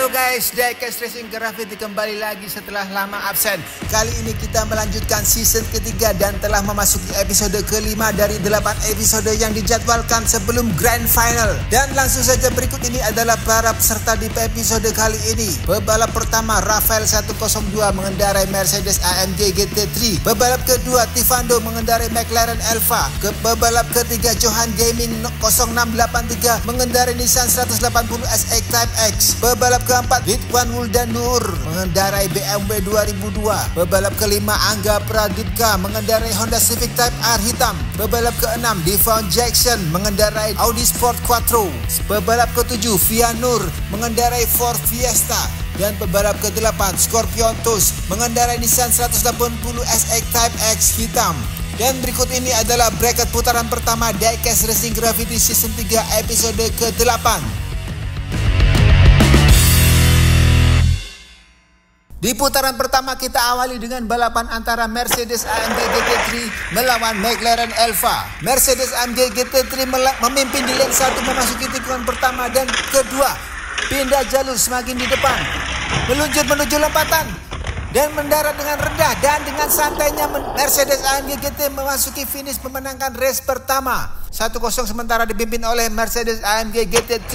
Halo guys, Diecast Racing Gravity kembali lagi setelah lama absen. Kali ini kita melanjutkan season ketiga dan telah memasuki episode kelima dari 8 episode yang dijadwalkan sebelum Grand Final. Dan langsung saja berikut ini adalah para peserta di episode kali ini. Pebalap pertama Rafael 102 mengendarai Mercedes AMG GT3. Pebalap kedua Tivando mengendarai McLaren Elva. Pebalap ketiga Johan Gaming 0683 mengendarai Nissan 180 SX Type X. Pebalap keempat Ridwan Wuldanur mengendarai BMW 2002. Pebalap kelima Angga Pradipka mengendarai Honda Civic Type R hitam. Pebalap keenam Devon Jackson mengendarai Audi Sport Quattro. Pebalap ketujuh Vianur mengendarai Ford Fiesta. Dan pebalap ke-8 Scorpion Toast mengendarai Nissan 180 SX Type X hitam. Dan berikut ini adalah bracket putaran pertama Diecast Racing Gravity Season 3 episode ke-8. Di putaran pertama kita awali dengan balapan antara Mercedes AMG GT3 melawan McLaren Elva. Mercedes AMG GT3 memimpin di lane 1 memasuki tikungan pertama dan kedua. Pindah jalur semakin di depan. Meluncur menuju lompatan dan mendarat dengan rendah, dan dengan santainya Mercedes AMG GT memasuki finish memenangkan race pertama. 1-0 sementara dipimpin oleh Mercedes AMG GT3.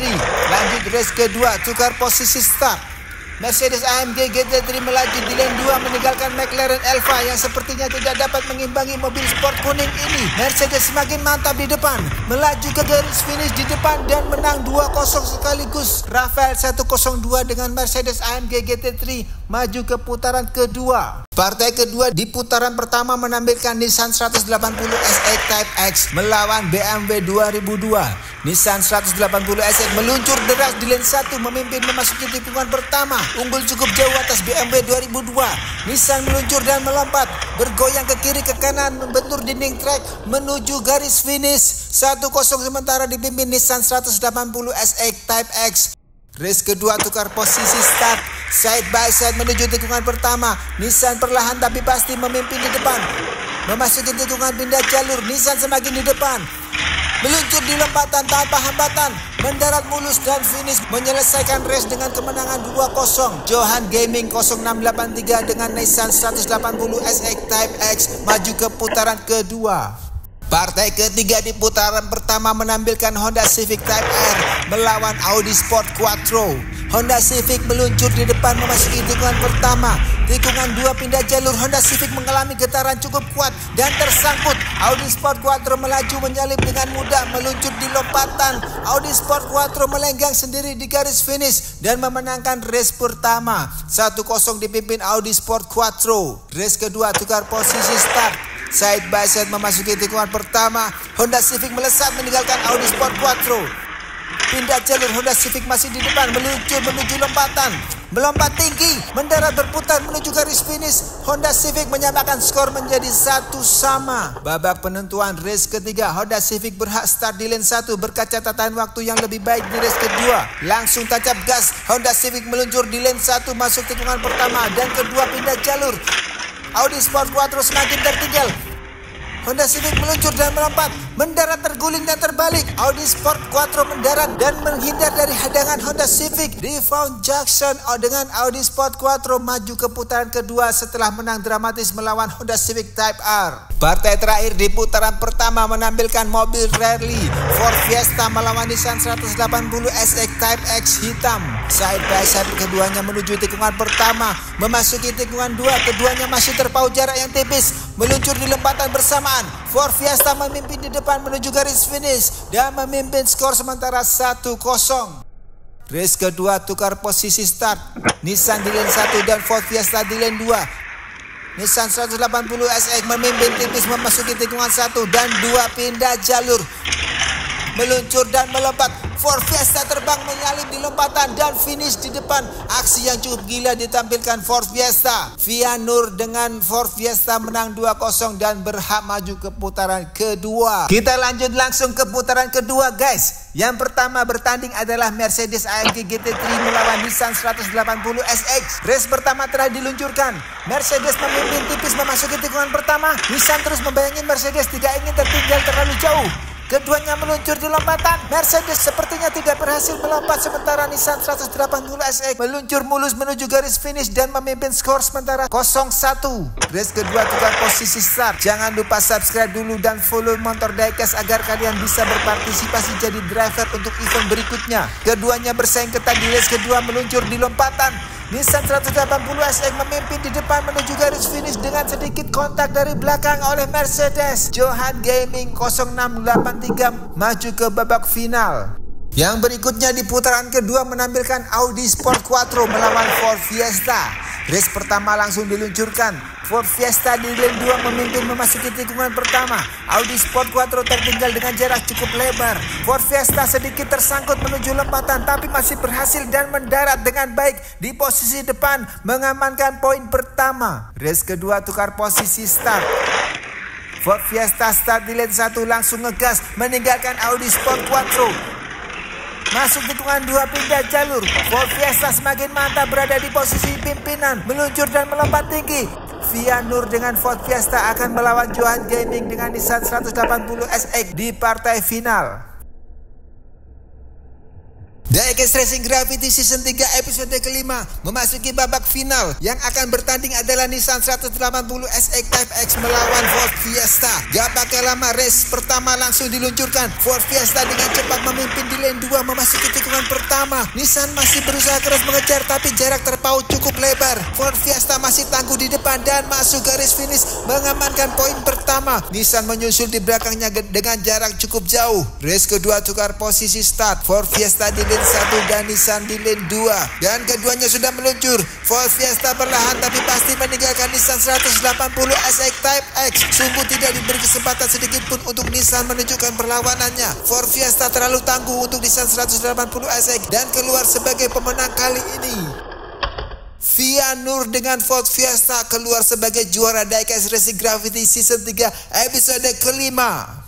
Lanjut race kedua, tukar posisi start. Mercedes AMG GT3 melaju di lane 2 meninggalkan McLaren Elva yang sepertinya tidak dapat mengimbangi mobil sport kuning ini. Mercedes semakin mantap di depan, melaju ke garis finish di depan dan menang 2-0 sekaligus. Rafael 102 dengan Mercedes AMG GT3 maju ke putaran kedua. Partai kedua di putaran pertama menampilkan Nissan 180 SX Type X melawan BMW 2002. Nissan 180 SX meluncur deras di lane 1 memimpin memasuki tikungan pertama. Unggul cukup jauh atas BMW 2002. Nissan meluncur dan melompat, bergoyang ke kiri ke kanan, membentur dinding trek menuju garis finish. 1-0 sementara dipimpin Nissan 180 SX Type X. Race kedua tukar posisi start. Side by side menuju tikungan pertama. Nissan perlahan tapi pasti memimpin di depan. Memasuki tikungan pindah jalur, Nissan semakin di depan. Meluncur di lompatan tanpa hambatan, mendarat mulus dan finish menyelesaikan race dengan kemenangan 2-0. Johan Gaming 0683 dengan Nissan 180 SX Type X maju ke putaran kedua. Partai ketiga di putaran pertama menampilkan Honda Civic Type R melawan Audi Sport Quattro. Honda Civic meluncur di depan memasuki tikungan pertama. Tikungan 2 pindah jalur, Honda Civic mengalami getaran cukup kuat dan tersangkut. Audi Sport Quattro melaju menyalip dengan mudah, meluncur di lompatan. Audi Sport Quattro melenggang sendiri di garis finish dan memenangkan race pertama. 1-0 dipimpin Audi Sport Quattro. Race kedua tukar posisi start. Side by side memasuki tikungan pertama, Honda Civic melesat meninggalkan Audi Sport Quattro. Pindah jalur, Honda Civic masih di depan, meluncur menuju lompatan. Melompat tinggi, mendarat berputar menuju garis finish. Honda Civic menyamakan skor menjadi 1-1. Babak penentuan race ketiga, Honda Civic berhak start di lane 1 berkat catatan waktu yang lebih baik di race kedua. Langsung tancap gas, Honda Civic meluncur di lane 1 masuk tikungan pertama dan kedua pindah jalur. Audi Sport Quattro semakin tertinggal. Honda Civic meluncur dan melompat, mendarat terguling dan terbalik. Audi Sport Quattro mendarat dan menghindar dari hadangan Honda Civic. Devon Jackson dengan Audi Sport Quattro maju ke putaran kedua setelah menang dramatis melawan Honda Civic Type R. Partai terakhir di putaran pertama menampilkan mobil rally Ford Fiesta melawan Nissan 180 SX Type X hitam. Side by side keduanya menuju tikungan pertama. Memasuki tikungan 2, keduanya masih terpaut jarak yang tipis. Meluncur di lompatan bersamaan. Ford Fiesta memimpin di depan menuju garis finish dan memimpin skor sementara 1-0. Race kedua tukar posisi start. Nissan di lane 1 dan Ford Fiesta di lane 2. Nissan 180 SX memimpin tipis memasuki tikungan 1 dan 2 pindah jalur. Meluncur dan melompat. Ford Fiesta terbang menyalip di lompatan dan finish di depan. Aksi yang cukup gila ditampilkan Ford Fiesta. Vianur dengan Ford Fiesta menang 2-0 dan berhak maju ke putaran kedua. Kita lanjut langsung ke putaran kedua guys. Yang pertama bertanding adalah Mercedes AMG GT3 melawan Nissan 180 SX. Race pertama telah diluncurkan. Mercedes memimpin tipis memasuki tikungan pertama. Nissan terus membayangin Mercedes tidak ingin tertinggal terlalu jauh. Keduanya meluncur di lompatan. Mercedes sepertinya tidak berhasil melompat, sementara Nissan 180 SX meluncur mulus menuju garis finish dan memimpin skor sementara 0-1. Race kedua tukar posisi start. Jangan lupa subscribe dulu dan follow Motor Diecast agar kalian bisa berpartisipasi jadi driver untuk event berikutnya. Keduanya bersaing ketat di race kedua meluncur di lompatan. Nissan 180 SX memimpin di depan menuju garis finish dengan sedikit kontak dari belakang oleh Mercedes. Johan Gaming 0683 maju ke babak final. Yang berikutnya di putaran kedua menampilkan Audi Sport Quattro melawan Ford Fiesta. Race pertama langsung diluncurkan. Ford Fiesta di lane 2 memimpin memasuki tikungan pertama. Audi Sport Quattro tertinggal dengan jarak cukup lebar. Ford Fiesta sedikit tersangkut menuju lompatan tapi masih berhasil dan mendarat dengan baik di posisi depan mengamankan poin pertama. Race kedua tukar posisi start. Ford Fiesta start di lane 1 langsung ngegas meninggalkan Audi Sport Quattro. Masuk tikungan 2 pindah jalur. Ford Fiesta semakin mantap berada di posisi pimpinan, meluncur dan melompat tinggi. Vianur dengan Ford Fiesta akan melawan Johan Gaming dengan Nissan 180 SX di partai final. Diecast Racing Gravity Season 3 episode kelima memasuki babak final. Yang akan bertanding adalah Nissan 180 SX Type X melawan Ford Fiesta. Gak pakai lama, race pertama langsung diluncurkan. Ford Fiesta dengan cepat memimpin di lane 2 memasuki tikungan pertama. Nissan masih berusaha keras mengejar tapi jarak terpaut cukup lebar. Ford Fiesta masih tangguh di depan dan masuk garis finish mengamankan poin pertama. Nissan menyusul di belakangnya dengan jarak cukup jauh. Race kedua tukar posisi start. Ford Fiesta di lane 1 dan Nissan di lane 2 dan keduanya sudah meluncur. Ford Fiesta perlahan tapi pasti meninggalkan Nissan 180 SX Type X. Sungguh tidak diberi kesempatan sedikit pun untuk Nissan menunjukkan perlawanannya. Ford Fiesta terlalu tangguh untuk Nissan 180 SX dan keluar sebagai pemenang kali ini. Vianur dengan Ford Fiesta keluar sebagai juara Diecast Racing Gravity Season 3 episode kelima.